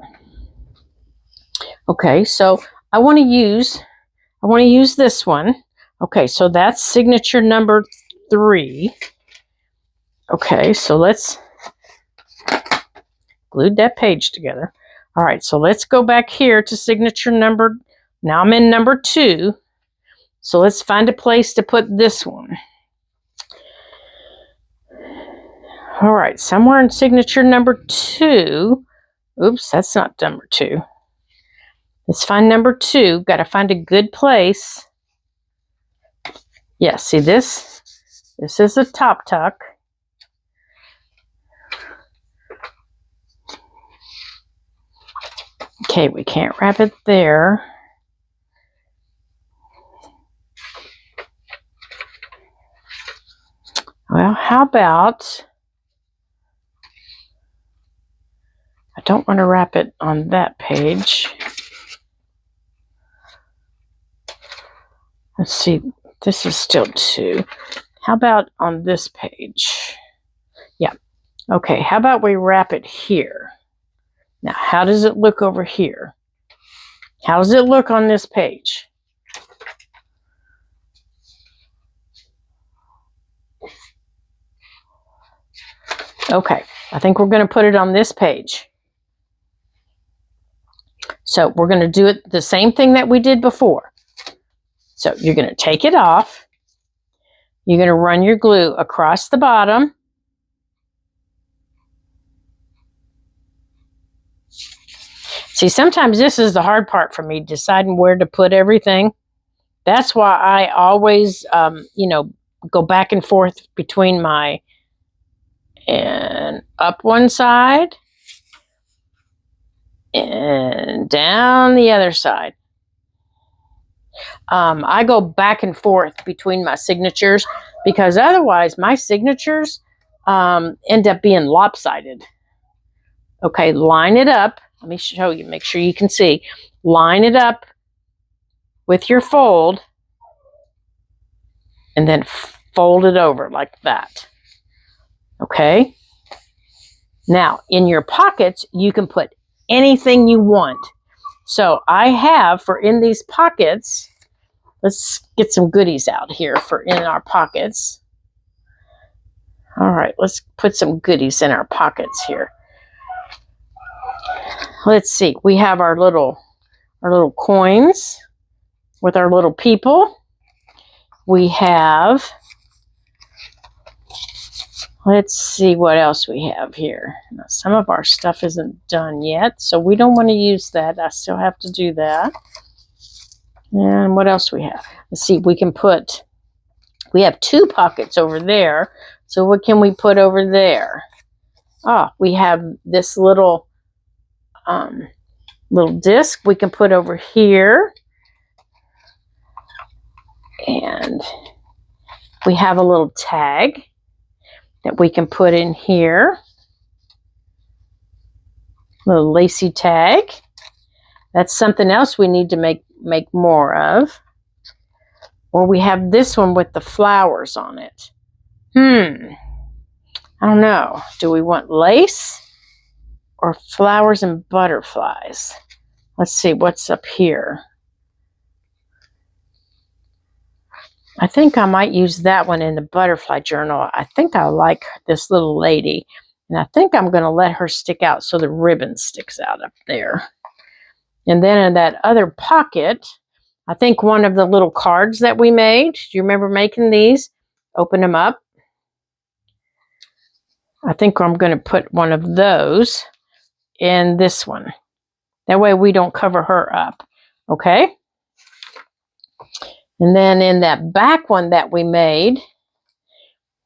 Okay, so I want to use this one. Okay, so that's signature number 3. Okay, so let's glue that page together. All right, so let's go back here to signature number. Now I'm in number 2. So let's find a place to put this one. All right, somewhere in signature number 2. Oops, that's not number 2. Let's find number 2. Got to find a good place. Yeah, see this? This is a top tuck. Okay, we can't wrap it there. Well, how about, I don't want to wrap it on that page. Let's see, this is still 2. How about on this page? Yeah, okay, how about we wrap it here? Now, how does it look over here? How does it look on this page? Okay, I think we're going to put it on this page. So we're going to do it the same thing that we did before. So you're going to take it off. You're going to run your glue across the bottom. See, sometimes this is the hard part for me, deciding where to put everything. That's why I always, go back and forth between my and up one side and down the other side. I go back and forth between my signatures because otherwise my signatures end up being lopsided. Okay, line it up. Let me show you, make sure you can see. Line it up with your fold and then fold it over like that. Okay. Now, in your pockets, you can put anything you want. So I have for in these pockets, let's get some goodies out here for in our pockets. All right, let's put some goodies in our pockets here. Let's see, we have our little coins with our little people. We have, let's see what else we have here. Now, some of our stuff isn't done yet, so we don't want to use that. I still have to do that. And what else we have? Let's see, we have 2 pockets over there. So what can we put over there? We have this little disc we can put over here. And we have a little tag that we can put in here. Little lacy tag. That's something else we need to make more of. Or we have this one with the flowers on it. I don't know. Do we want lace or flowers and butterflies? Let's see what's up here. I think I might use that one in the butterfly journal. I think I like this little lady. And I think I'm going to let her stick out so the ribbon sticks out up there. And then in that other pocket, I think one of the little cards that we made. Do you remember making these? Open them up. I think I'm going to put one of those in this one. That way we don't cover her up. Okay? And then in that back one that we made,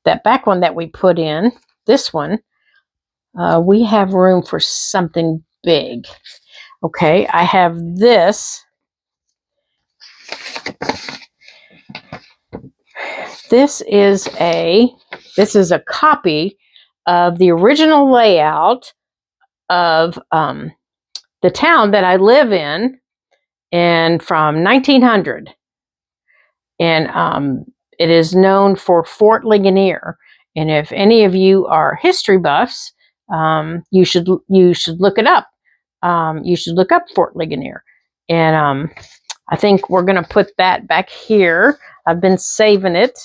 that back one that we put in, this one, we have room for something big. Okay, I have this. This is a copy of the original layout of the town that I live in, and from 1900. And it is known for Fort Ligonier. And if any of you are history buffs, you should look it up. You should look up Fort Ligonier. And I think we're going to put that back here. I've been saving it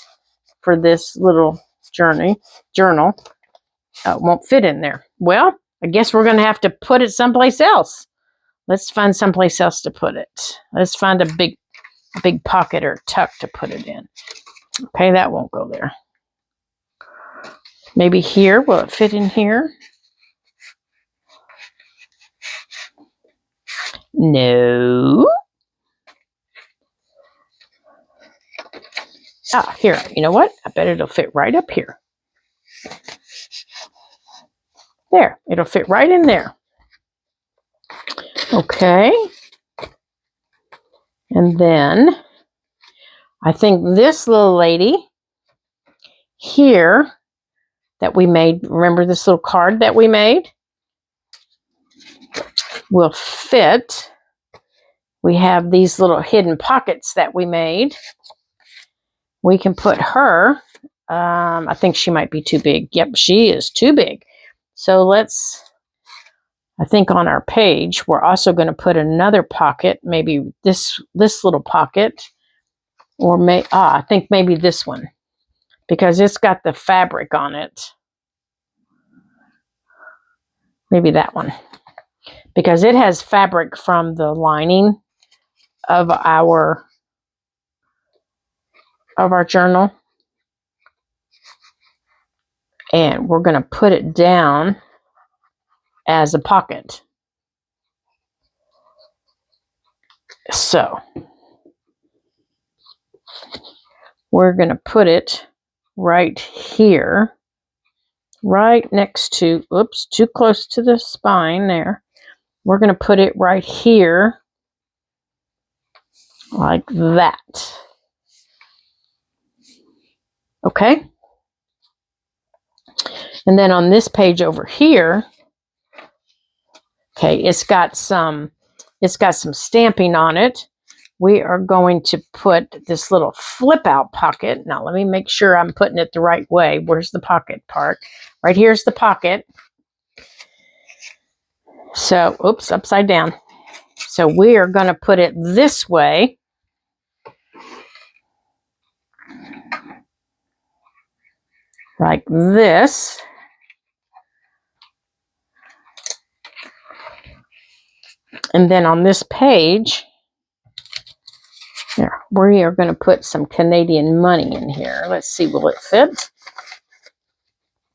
for this little journal. It won't fit in there. Well, I guess we're going to have to put it someplace else. Let's find someplace else to put it. Let's find a big pocket or tuck to put it in. Okay, that won't go there. Maybe here. Will it fit in here? No. Here. You know what? I bet it'll fit right up here. There. It'll fit right in there. Okay. And then I think this little lady here that we made, remember this little card that we made? Will fit. We have these little hidden pockets that we made. We can put her. I think she might be too big. Yep, she is too big. So I think on our page, we're also going to put another pocket, maybe this little pocket, or I think maybe this one, because it's got the fabric on it. Maybe that one, because it has fabric from the lining of our journal. And we're going to put it down as a pocket. So we're going to put it right here, right next to, oops, too close to the spine there. We're going to put it right here, like that. Okay? And then on this page over here, okay, it's got some stamping on it. We are going to put this little flip out pocket. Now let me make sure I'm putting it the right way. Where's the pocket part? Right here's the pocket. So, oops, upside down. So we are going to put it this way. Like this. And then on this page, here, we are going to put some Canadian money in here. Let's see, will it fit?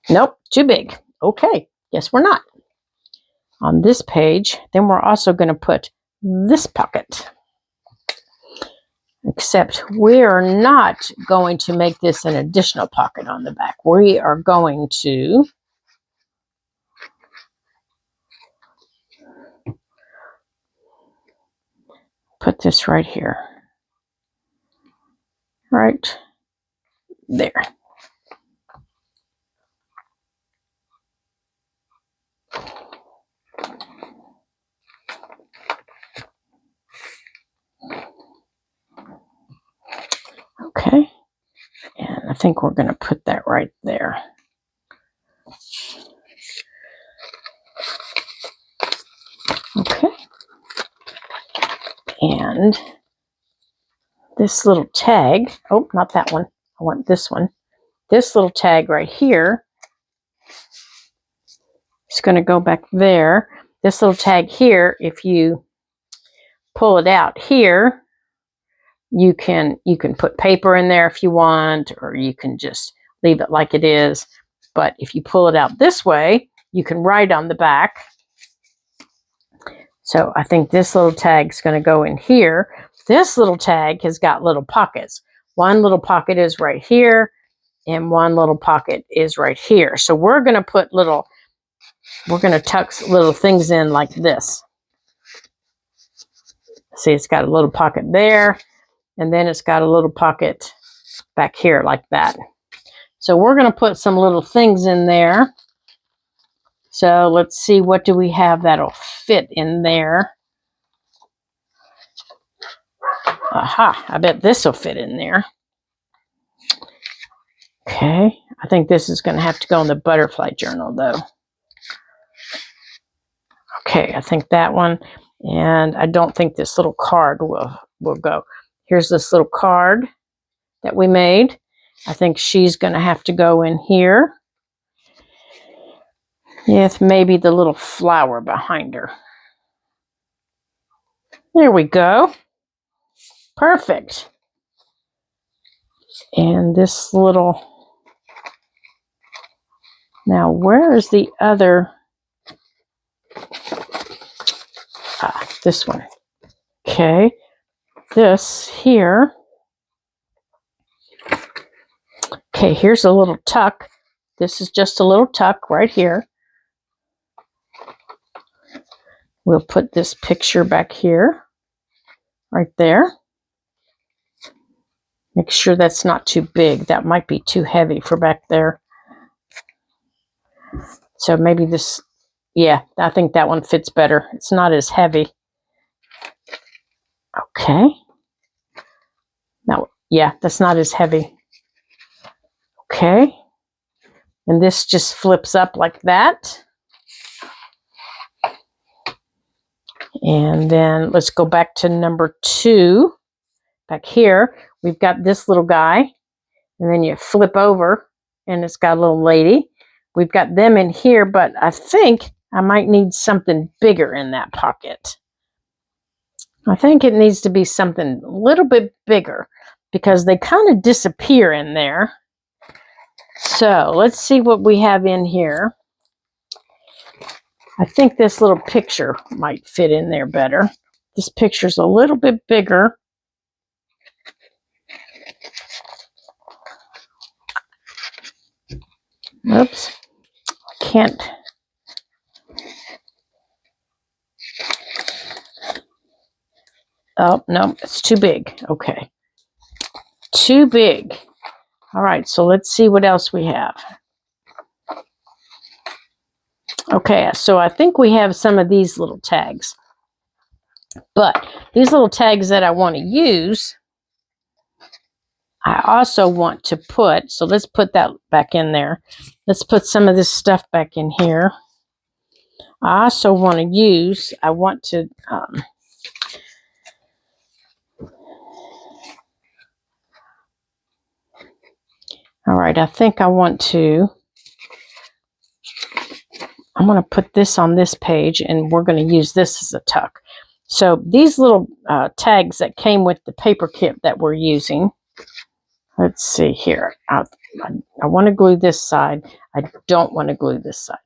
Nope, too big. Okay, guess we're not. On this page, then we're also going to put this pocket. Except we are not going to make this an additional pocket on the back. We are going to put this right here. Right there. Okay, and I think we're going to put that right there. Okay, and this little tag, oh, not that one, I want this one. This little tag right here is going to go back there. This little tag here, if you pull it out here, you can put paper in there if you want, or you can just leave it like it is. But if you pull it out this way, you can write on the back. So I think this little tag is going to go in here. This little tag has got little pockets. One little pocket is right here, and one little pocket is right here. So we're going to put we're going to tuck little things in like this. See, it's got a little pocket there, and then it's got a little pocket back here like that. So we're going to put some little things in there. So let's see, what do we have that'll fit in there? Aha, I bet this will fit in there. Okay, I think this is going to have to go in the butterfly journal though. Okay, I think that one, and I don't think this little card will go. Here's this little card that we made. I think she's going to have to go in here. With maybe the little flower behind her. There we go. Perfect. And this little, now where is the other, this one. Okay, this here. Okay, here's a little tuck. This is just a little tuck right here. We'll put this picture back here, right there. Make sure that's not too big. That might be too heavy for back there. So maybe this, yeah, I think that one fits better. It's not as heavy. Okay. Now, yeah, that's not as heavy. Okay. And this just flips up like that. And then let's go back to number 2. Back here, we've got this little guy. And then you flip over, and it's got a little lady. We've got them in here, but I think I might need something bigger in that pocket. I think it needs to be something a little bit bigger because they kind of disappear in there. So let's see what we have in here. I think this little picture might fit in there better. This picture's a little bit bigger. Oops, I can't. Oh, no, it's too big. Okay. Too big. All right, so let's see what else we have. Okay, so I think we have some of these little tags. But these little tags that I want to use, I also want to put, so let's put that back in there. Let's put some of this stuff back in here. I also want to use, I want to All right, I think I'm going to put this on this page, and we're going to use this as a tuck. So these little tags that came with the paper kit that we're using, let's see here. I want to glue this side. I don't want to glue this side.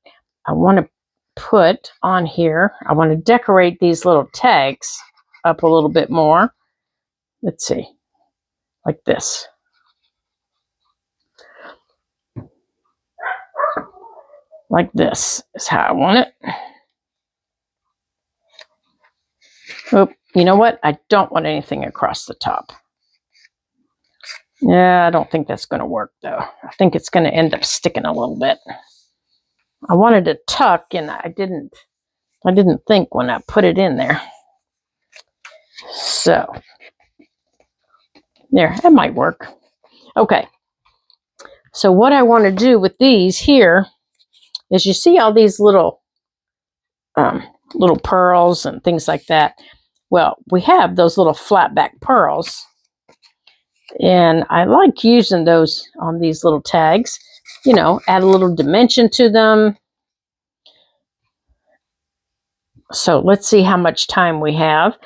I want to put on here, I want to decorate these little tags up a little bit more. Let's see, like this. Like this is how I want it. Oh, you know what? I don't want anything across the top. Yeah, I don't think that's going to work though. I think it's going to end up sticking a little bit. I wanted to tuck, and I didn't think when I put it in there. So there, that might work. Okay. So what I want to do with these here is, you see all these little pearls and things like that. Well, we have those little flat back pearls, and I like using those on these little tags. You know, add a little dimension to them. So let's see how much time we have,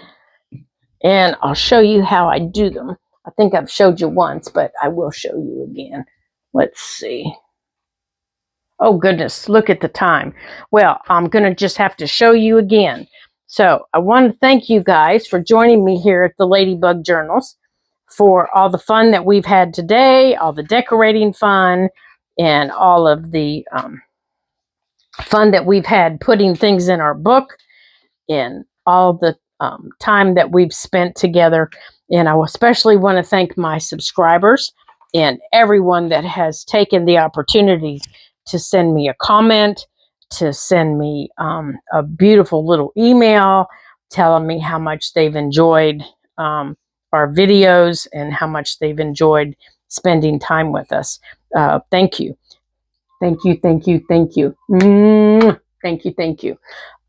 and I'll show you how I do them. I think I've showed you once, but I will show you again. Let's see. Oh goodness, look at the time. Well, I'm going to just have to show you again. So I want to thank you guys for joining me here at the Ladybug Journals, for all the fun that we've had today, all the decorating fun, and all of the fun that we've had putting things in our book, and all the time that we've spent together. And I especially want to thank my subscribers and everyone that has taken the opportunity to send me a comment, to send me a beautiful little email telling me how much they've enjoyed our videos and how much they've enjoyed spending time with us. Thank you. Thank you, thank you, thank you. Thank you, thank you.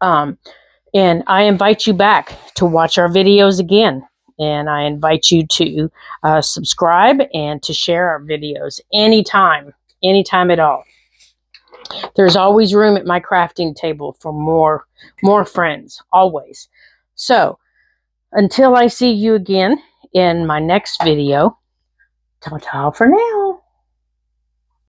And I invite you back to watch our videos again. And I invite you to subscribe and to share our videos anytime at all. There's always room at my crafting table for more friends, always. So until I see you again in my next video, ta-ta for now.